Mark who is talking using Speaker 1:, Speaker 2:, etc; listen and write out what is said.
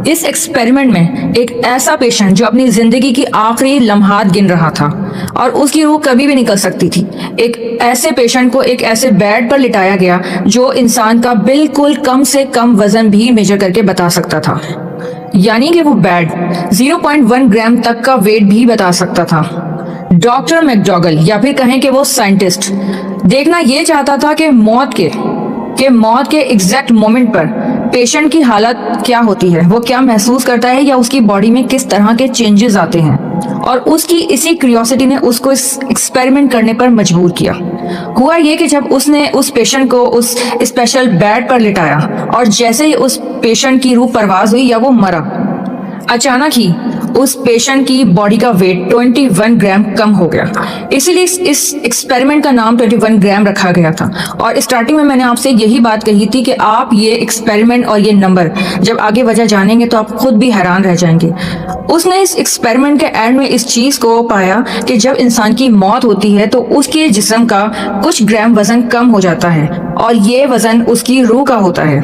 Speaker 1: इस एक्सपेरिमेंट में एक ऐसा पेशेंट जो अपनी जिंदगी की आखिरी लम्हात गिन रहा था और उसकी रूह कभी भी निकल सकती थी, एक ऐसे पेशेंट को एक ऐसे बेड पर लिटाया गया जो इंसान का बिल्कुल कम से कम वजन भी मेजर करके बता सकता था। यानी कि वो बेड 0.1 ग्राम तक का वेट भी बता सकता था। डॉक्टर मैकडॉगल या फिर कहें कि वो साइंटिस्ट देखना ये चाहता था कि मौत के एग्जैक्ट मोमेंट पर पेशेंट की हालत क्या होती है, वो क्या महसूस करता है या उसकी बॉडी में किस तरह के चेंजेस आते हैं। और उसकी इसी क्यूरियोसिटी ने उसको इस एक्सपेरिमेंट करने पर मजबूर किया। हुआ ये कि जब उसने उस पेशेंट को उस स्पेशल बेड पर लिटाया और जैसे ही उस पेशेंट की रूह परवाज हुई या वो मरा, अचानक ही उस पेशेंट की बॉडी का वेट 21 ग्राम कम हो गया। इसीलिए इस एक्सपेरिमेंट का नाम 21 ग्राम रखा गया था। और स्टार्टिंग में मैंने आपसे यही बात कही थी कि आप ये एक्सपेरिमेंट और ये नंबर जब आगे वजह जानेंगे तो आप खुद भी हैरान रह जाएंगे। उसने इस एक्सपेरिमेंट के एंड में इस चीज को पाया कि जब इंसान की मौत होती है तो उसके जिस्म का कुछ ग्राम वजन कम हो जाता है और ये वजन उसकी रूह का होता है।